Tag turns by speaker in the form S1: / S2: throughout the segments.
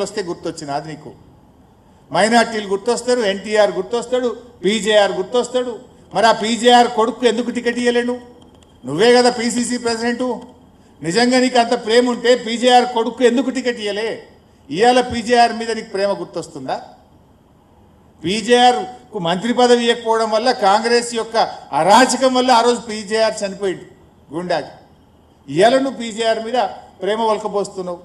S1: వస్తే గుర్తొచ్చినది నీకు. మైనార్టీలు గుర్తొస్తారు, ఎన్టీఆర్ గుర్తొస్తాడు, పీజేఆర్ గుర్తొస్తాడు. మరి ఆ పీజేఆర్ కొడుకు ఎందుకు టికెట్ ఇవ్వలేను? నువ్వే కదా పీసీసీ ప్రెసిడెంటు. నిజంగా నీకు అంత ప్రేమ ఉంటే పీజేఆర్ కొడుకు ఎందుకు టికెట్ ఇవ్వలే? ఇవాళ పీజేఆర్ మీద నీకు ప్రేమ గుర్తొస్తుందా? పీజేఆర్కు మంత్రి పదవి ఇవ్వకపోవడం వల్ల, కాంగ్రెస్ యొక్క అరాచకం వల్ల ఆ రోజు పీజేఆర్ చనిపోయింది గుండాకి. ఇవాళ నువ్వు పీజేఆర్ మీద ప్రేమ వలకపోస్తున్నావు.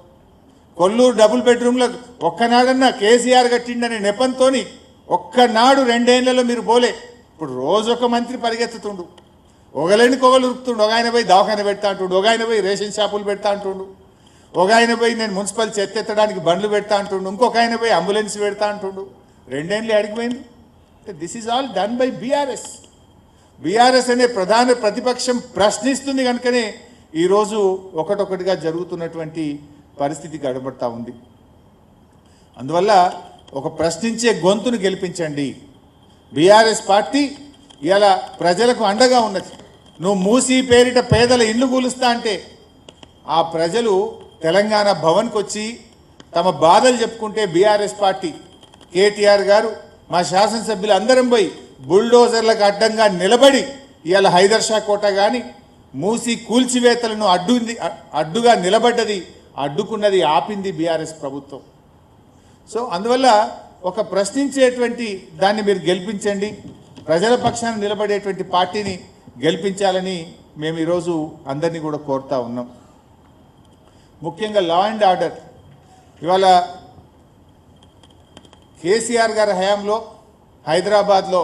S1: కొల్లూరు డబుల్ బెడ్రూమ్లో ఒక్కనాడన్నా కేసీఆర్ కట్టిండనే నెపంతో ఒక్కనాడు 2 ఏళ్లలో మీరు పోలే. ఇప్పుడు రోజు ఒక మంత్రి పరిగెత్తుతుండు, ఒకలేనికి ఒకరు ఉరుకుతుండు. ఒక ఆయన పోయి దవాఖాన పెడతా అంటుండు, ఒక ఆయన పోయి రేషన్ షాపులు పెడతా అంటుండు, ఒక ఆయన పోయి నేను మున్సిపల్ చెత్త ఎత్తడానికి బండ్లు పెడతా అంటుండు, ఇంకొక ఆయన పోయి అంబులెన్స్ పెడతా అంటుండు. 2 ఏళ్ళు అడిగిపోయింది. This is all done by BRS. BRS అనే ప్రధాన ప్రతిపక్షం ప్రశ్నిస్తుంది కనుకనే ఈరోజు ఒకటొకటిగా జరుగుతున్నటువంటి పరిస్థితి గడబడతా ఉంది. అందువల్ల ఒక ప్రశ్నించే గొంతును గెలిపించండి. బీఆర్ఎస్ పార్టీ ఇలా ప్రజలకు అండగా ఉన్నది. నువ్వు మూసీ పేరిట పేదల ఇల్లు కూలుస్తా అంటే ఆ ప్రజలు తెలంగాణ భవన్కి వచ్చి తమ బాధలు చెప్పుకుంటే బీఆర్ఎస్ పార్టీ కేటీఆర్ గారు మా శాసనసభ్యులు అందరం పోయి బుల్డోజర్లకు అడ్డంగా నిలబడి ఇవాళ హైదర్ షా కోట కానీ మూసి కూల్చివేతలను అడ్డుగా నిలబడ్డది, అడ్డుకున్నది, ఆపింది బీఆర్ఎస్ ప్రభుత్వం. సో అందువల్ల ఒక ప్రశ్నించేటువంటి దాన్ని మీరు గెలిపించండి, ప్రజల పక్షాన నిలబడేటువంటి పార్టీని గెలిపించాలని మేము ఈరోజు అందరినీ కూడా కోరుతా ఉన్నాం. ముఖ్యంగా లా అండ్ ఆర్డర్ ఇవాళ కేసీఆర్ గారి హయాంలో హైదరాబాద్లో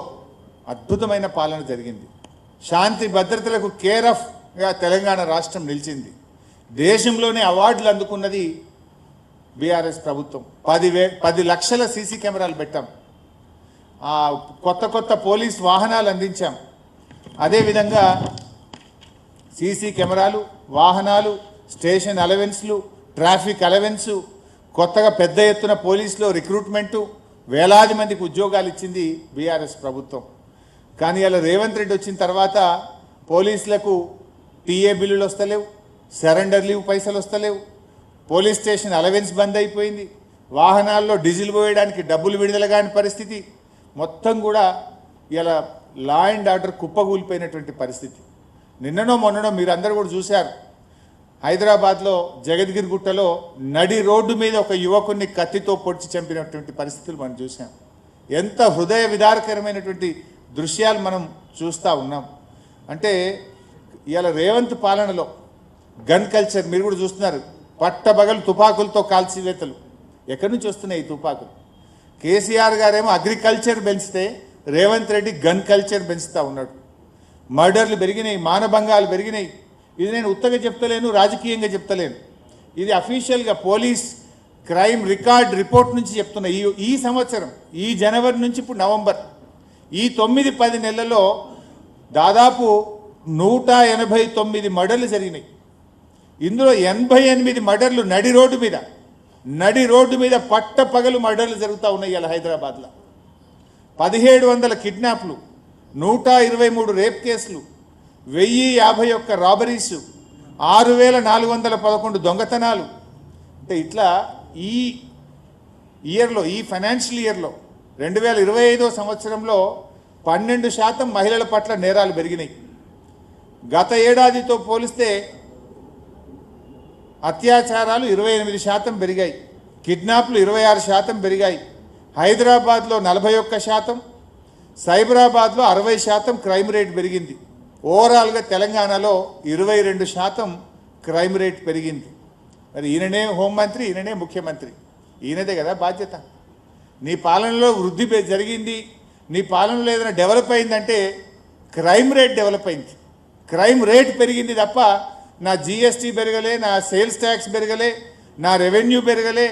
S1: అద్భుతమైన పాలన జరిగింది. శాంతి భద్రతలకు కేర్ ఆఫ్గా తెలంగాణ రాష్ట్రం నిలిచింది. దేశంలోనే అవార్డులు అందుకున్నది బీఆర్ఎస్ ప్రభుత్వం. 10 లక్షల సీసీ కెమెరాలు పెట్టాం, కొత్త పోలీస్ వాహనాలు అందించాం. అదేవిధంగా సీసీ కెమెరాలు, వాహనాలు, స్టేషన్ అలవెన్స్లు, ట్రాఫిక్ అలవెన్సు, కొత్తగా పెద్ద ఎత్తున పోలీసులో రిక్రూట్మెంటు, వేలాది మందికి ఉద్యోగాలు ఇచ్చింది బీఆర్ఎస్ ప్రభుత్వం. కానీ ఇలా రేవంత్ రెడ్డి వచ్చిన తర్వాత పోలీసులకు టీఏ బిల్లులు వస్తలేవు, సరెండర్ లీవ్ పైసలు వస్తలేవు, పోలీస్ స్టేషన్ అలవెన్స్ బంద్ అయిపోయింది, వాహనాల్లో డీజిల్ పోయడానికి డబ్బులు విడుదల కాని పరిస్థితి. మొత్తం కూడా ఇలా లా అండ్ ఆర్డర్ కుప్పగూలిపోయినటువంటి పరిస్థితి. నిన్ననో మొన్ననో మీరు అందరూ కూడా చూశారు, హైదరాబాద్లో జగద్గిరి గుట్టలో నడి రోడ్డు మీద ఒక యువకుడిని కత్తితో పొడిచి చంపినటువంటి పరిస్థితులు మనం చూసాం. ఎంత హృదయ విదారకరమైనటువంటి దృశ్యాలు మనం చూస్తూ ఉన్నాం. అంటే ఇవాళ రేవంత్ పాలనలో గన్ కల్చర్ మీరు కూడా చూస్తున్నారు. పట్టబగలు తుపాకులతో కాల్చివేతలు. ఎక్కడి నుంచి వస్తున్నాయి ఈ తుపాకులు? కేసీఆర్ గారేమో అగ్రికల్చర్ పెంచితే రేవంత్ రెడ్డి గన్ కల్చర్ పెంచుతూ ఉన్నాడు. మర్డర్లు పెరిగినాయి, మానభంగాలు పెరిగినాయి. ఇది నేను ఉత్తగా చెప్తలేను, రాజకీయంగా చెప్తలేను. ఇది అఫీషియల్గా పోలీస్ క్రైమ్ రికార్డ్ రిపోర్ట్ నుంచి చెప్తున్నా. ఈ సంవత్సరం ఈ జనవరి నుంచి ఇప్పుడు నవంబర్ ఈ 9-10 నెలల్లో దాదాపు 189 మర్డర్లు జరిగినాయి. ఇందులో 88 మర్డర్లు నడి రోడ్డు మీద పట్టపగలు మర్డర్లు జరుగుతూ ఉన్నాయి ఇలా హైదరాబాద్లో. 1700 కిడ్నాప్లు, 123 రేప్ కేసులు, 1051 రాబరీసు, 6411 దొంగతనాలు. అంటే ఇట్లా ఈ ఇయర్లో, ఈ ఫైనాన్షియల్ ఇయర్లో 2025వ సంవత్సరంలో 12% మహిళల పట్ల నేరాలు పెరిగినాయి. గత ఏడాదితో పోలిస్తే అత్యాచారాలు 28% పెరిగాయి, కిడ్నాప్లు 26% పెరిగాయి. హైదరాబాద్లో 41%, సైబరాబాద్లో 60% క్రైమ్ రేట్ పెరిగింది. ఓవరాల్గా తెలంగాణలో 22% క్రైమ్ రేట్ పెరిగింది. మరి ఈయననే హోంమంత్రి, ఈయననే ముఖ్యమంత్రి, ఈయనదే కదా బాధ్యత. నీ పాలనలో వృద్ధి జరిగింది, నీ పాలనలో ఏదైనా డెవలప్ అయిందంటే క్రైమ్ రేట్ డెవలప్ అయింది, క్రైమ్ రేట్ పెరిగింది తప్ప నా జీఎస్టీ పెరగలే, నా సేల్స్ ట్యాక్స్ పెరగలే, నా రెవెన్యూ పెరగలే,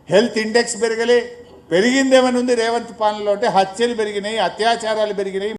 S1: హెల్త్ ఇండెక్స్ పెరగలే. పెరిగిందేమని ఉంది రేవంత్ పాలనలో అంటే హత్యలు పెరిగినాయి, అత్యాచారాలు పెరిగినాయి.